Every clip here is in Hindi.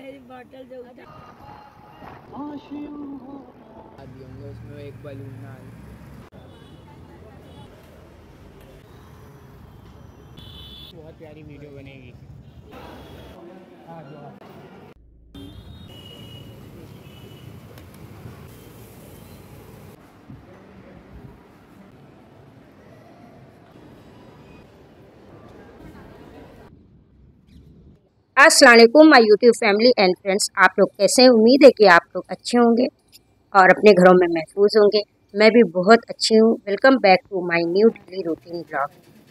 बॉटल जो होंगे उसमें एक बलून डाल। बहुत प्यारी वीडियो बनेगी। अस्सलाम वालेकुम my YouTube family and friends. आप लोग कैसे हैं? उम्मीद है कि आप लोग अच्छे होंगे और अपने घरों में महफूज होंगे। मैं भी बहुत अच्छी हूँ। Welcome back to my new daily routine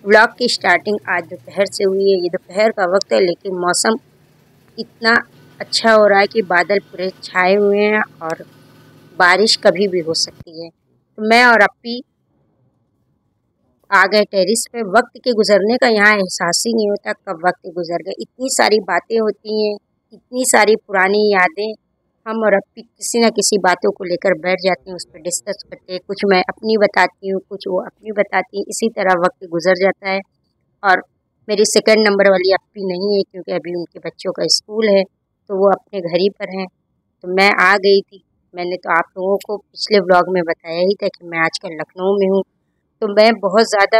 vlog की स्टार्टिंग आज दोपहर से हुई है। ये दोपहर का वक्त है, लेकिन मौसम इतना अच्छा हो रहा है कि बादल पूरे छाए हुए हैं और बारिश कभी भी हो सकती है। तो मैं और अपी आ गए टेरिस पे। वक्त के गुजरने का यहाँ एहसास ही नहीं होता कब वक्त गुजर गए। इतनी सारी बातें होती हैं, इतनी सारी पुरानी यादें। हम और अपी किसी न किसी बातों को लेकर बैठ जाते हैं, उस पर डिस्कस करते हैं। कुछ मैं अपनी बताती हूँ, कुछ वो अपनी बताती हैं। इसी तरह वक्त गुजर जाता है। और मेरी सेकंड नंबर वाली अपी नहीं है, क्योंकि अभी उनके बच्चों का स्कूल है, तो वो अपने घर ही पर हैं। तो मैं आ गई थी। मैंने तो आप लोगों को पिछले व्लॉग में बताया ही था कि मैं आजकल लखनऊ में हूँ। तो मैं बहुत ज़्यादा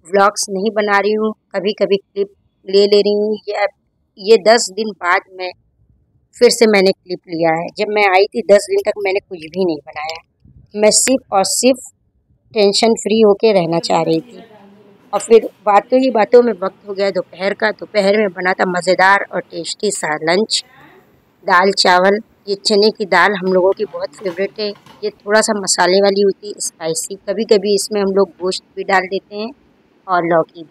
व्लॉग्स नहीं बना रही हूँ, कभी कभी क्लिप ले रही हूँ। ये 10 दिन बाद में फिर से मैंने क्लिप लिया है। जब मैं आई थी 10 दिन तक मैंने कुछ भी नहीं बनाया। मैं सिर्फ और सिर्फ टेंशन फ्री होके रहना चाह रही थी। और फिर बातों ही बातों में वक्त हो गया दोपहर का। दोपहर में बना था मज़ेदार और टेस्टी सा लंच, दाल चावल। ये चने की दाल हम लोगों की बहुत फेवरेट है। ये थोड़ा सा मसाले वाली होती है, स्पाइसी। कभी कभी इसमें हम लोग गोश्त भी डाल देते हैं और लौकी भी,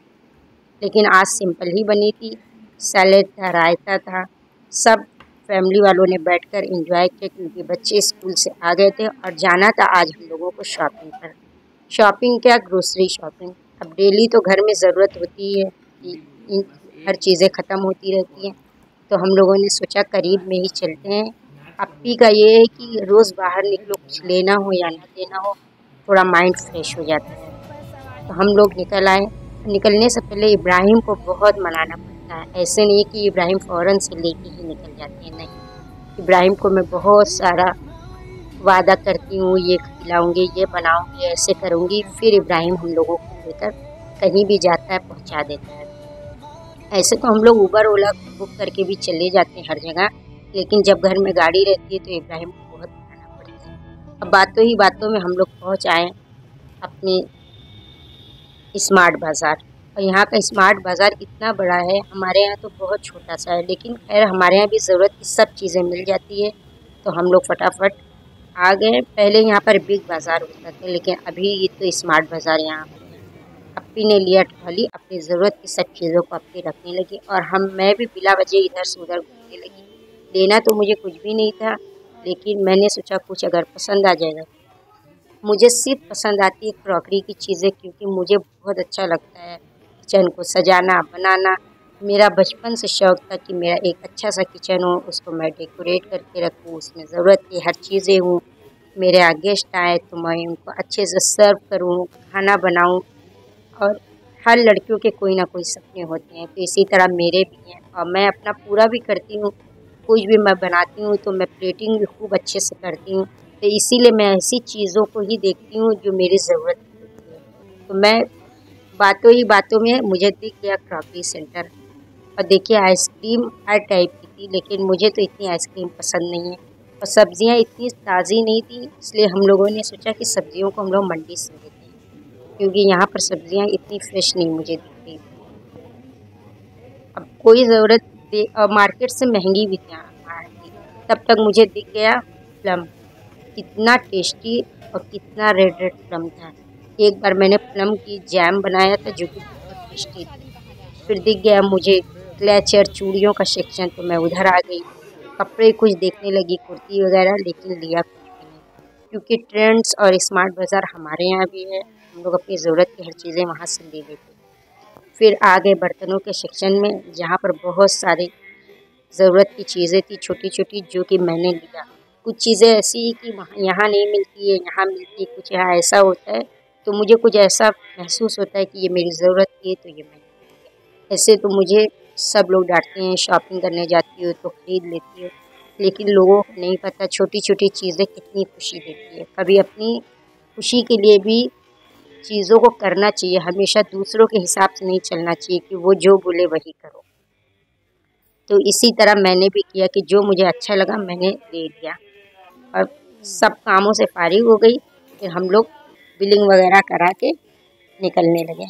लेकिन आज सिंपल ही बनी थी। सैलेड था, रायता था। सब फैमिली वालों ने बैठकर एंजॉय किया, क्योंकि बच्चे स्कूल से आ गए थे और जाना था आज हम लोगों को शॉपिंग पर। शॉपिंग क्या, ग्रोसरी शॉपिंग। अब डेली तो घर में ज़रूरत होती है कि हर चीज़ें ख़त्म होती रहती हैं, तो हम लोगों ने सोचा करीब में ही चलते हैं। अपी का ये है कि रोज़ बाहर निकलो, कुछ लेना हो या ना लेना हो, थोड़ा माइंड फ्रेश हो जाता है। तो हम लोग निकल आए। निकलने से पहले इब्राहिम को बहुत मनाना पड़ता है। ऐसे नहीं कि इब्राहिम फ़ौरन से लेके ही निकल जाते हैं, नहीं। इब्राहिम को मैं बहुत सारा वादा करती हूँ, ये खिलाऊंगी, ये बनाऊंगी, ऐसे करूँगी। फिर इब्राहिम हम लोगों को लेकर कहीं भी जाता है, पहुँचा देता है। ऐसे तो हम लोग उबर ओला बुक करके भी चले जाते हैं हर जगह, लेकिन जब घर में गाड़ी रहती है तो इब्राहिम को बहुत मनाना पड़ता है। अब बातों ही बातों में हम लोग पहुँच आए अपने स्मार्ट बाज़ार। और यहाँ का स्मार्ट बाज़ार इतना बड़ा है, हमारे यहाँ तो बहुत छोटा सा है, लेकिन खैर हमारे यहाँ भी ज़रूरत की सब चीज़ें मिल जाती है। तो हम लोग फटाफट आ गए। पहले यहाँ पर बिग बाज़ार होता था, लेकिन अभी ये तो स्मार्ट बाज़ार यहाँ हो गया। अपी ने लिया ट्रॉली, अपनी ज़रूरत की सब चीज़ों को अपनी रखने लगी और मैं भी बिला वजह इधर से उधर घूमने लगी। लेना तो मुझे कुछ भी नहीं था, लेकिन मैंने सोचा कुछ अगर पसंद आ जाएगा। मुझे सिर्फ पसंद आती है क्रॉकरी की चीज़ें, क्योंकि मुझे बहुत अच्छा लगता है किचन को सजाना बनाना। मेरा बचपन से शौक़ था कि मेरा एक अच्छा सा किचन हो, उसको मैं डेकोरेट करके रखूँ, उसमें ज़रूरत की हर चीज़ें हों। मेरे यहाँ गेस्ट आए तो मैं उनको अच्छे से सर्व करूँ, खाना बनाऊँ। और हर लड़कियों के कोई ना कोई सपने होते हैं, तो इसी तरह मेरे भी हैं और मैं अपना पूरा भी करती हूँ। कुछ भी मैं बनाती हूँ तो मैं प्लेटिंग भी खूब अच्छे से करती हूँ। तो इसीलिए मैं ऐसी चीज़ों को ही देखती हूँ जो मेरी ज़रूरत की होती है। तो मैं बातों ही बातों में मुझे दिख गया क्रॉकरी सेंटर। और देखिए आइसक्रीम हर टाइप की थी, लेकिन मुझे तो इतनी आइसक्रीम पसंद नहीं है। और सब्जियाँ इतनी ताज़ी नहीं थी, इसलिए हम लोगों ने सोचा कि सब्जियों को हम लोग मंडी से लेते हैं, क्योंकि यहाँ पर सब्जियाँ इतनी फ्रेश नहीं मुझे दिख रही थी। अब कोई ज़रूरत थी और मार्केट से महंगी भी थी तब तक मुझे दिख गया प्लम। कितना टेस्टी और कितना रेड रेड प्लम था। एक बार मैंने प्लम की जैम बनाया था जो कि बहुत टेस्टी थी। फिर दिख गया मुझे क्लेचर चूड़ियों का सेक्शन, तो मैं उधर आ गई। कपड़े कुछ देखने लगी, कुर्ती वगैरह, लेकिन लिया कुछ भी नहीं, क्योंकि ट्रेंड्स और स्मार्ट बाज़ार हमारे यहाँ भी है। हम लोग अपनी ज़रूरत की हर चीज़ें वहाँ से ले लेते हैं। फिर आ गए बर्तनों के सेक्शन में, जहाँ पर बहुत सारी ज़रूरत की चीज़ें थी छोटी छोटी, जो कि मैंने लिया। कुछ चीज़ें ऐसी कि वहाँ यहाँ नहीं मिलती है, यहाँ मिलती है। कुछ यहाँ ऐसा होता है तो मुझे कुछ ऐसा महसूस होता है कि ये मेरी ज़रूरत की है, तो ये मैंने लिया। ऐसे तो मुझे सब लोग डांटते हैं, शॉपिंग करने जाती हो तो खरीद लेती हो, लेकिन लोगों को नहीं पता छोटी छोटी चीज़ें कितनी खुशी देती है। कभी अपनी खुशी के लिए भी चीज़ों को करना चाहिए, हमेशा दूसरों के हिसाब से नहीं चलना चाहिए कि वो जो बोले वही करो। तो इसी तरह मैंने भी किया कि जो मुझे अच्छा लगा मैंने ले लिया और सब कामों से फारिग हो गई। फिर हम लोग बिलिंग वगैरह करा के निकलने लगे।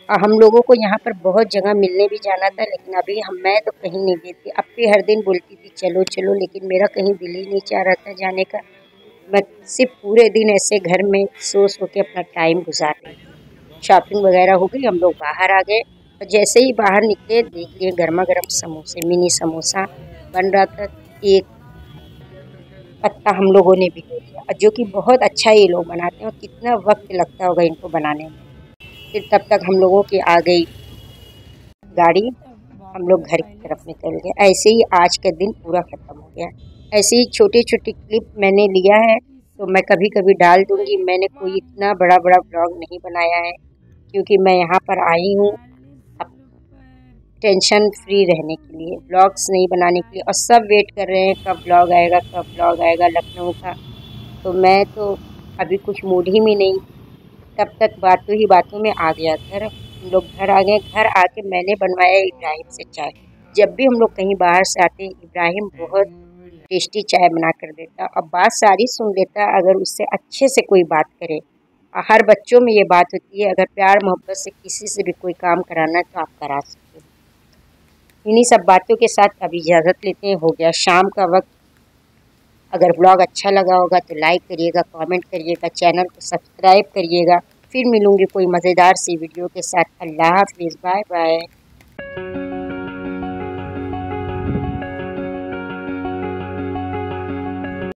और हम लोगों को यहाँ पर बहुत जगह मिलने भी जाना था, लेकिन अभी मैं तो कहीं नहीं गई थी। अप्पी हर दिन बोलती थी चलो चलो, लेकिन मेरा कहीं दिल ही नहीं चाह रहा था जाने का। मैं सिर्फ पूरे दिन ऐसे घर में सो के अपना टाइम गुजार रही। शॉपिंग वगैरह हो गई, हम लोग बाहर आ गए और जैसे ही बाहर निकले देख लिए गर्मा गर्म समोसे, मिनी समोसा बन रहा था। एक पत्ता हम लोगों ने भी ले लिया, और जो कि बहुत अच्छा ये लोग बनाते हैं और कितना वक्त लगता होगा इनको बनाने में। फिर तब तक हम लोगों की आ गई गाड़ी, हम लोग घर की तरफ निकल गए। ऐसे ही आज का दिन पूरा ख़त्म हो गया। ऐसे ही छोटी छोटी क्लिप मैंने लिया है, तो मैं कभी कभी डाल दूँगी। मैंने कोई इतना बड़ा बड़ा ब्लॉग नहीं बनाया है, क्योंकि मैं यहाँ पर आई हूँ अब टेंशन फ्री रहने के लिए, ब्लॉग्स नहीं बनाने के लिए। और सब वेट कर रहे हैं कब ब्लॉग आएगा, कब ब्लॉग आएगा लखनऊ का। तो मैं तो अभी कुछ मूड ही में नहीं। तब तक बातों ही बातों में आ गया घर। हम लोग घर आ गए। घर आके मैंने बनवाया इब्राहिम से चाय। जब भी हम लोग कहीं बाहर से आते हैं, इब्राहिम बहुत टेस्टी चाय बना कर देता और बात सारी सुन लेता अगर उससे अच्छे से कोई बात करे। और हर बच्चों में ये बात होती है, अगर प्यार मोहब्बत से किसी से भी कोई काम कराना है तो आप करा सकते हो। इन्हीं सब बातों के साथ अब इजाज़त लेते हैं, हो गया शाम का वक्त। अगर ब्लॉग अच्छा लगा होगा तो लाइक करिएगा, कमेंट करिएगा, चैनल को सब्सक्राइब करिएगा। फिर मिलूँगी कोई मज़ेदार सी वीडियो के साथ। अल्लाह हाफ़िज़, बाय बाय।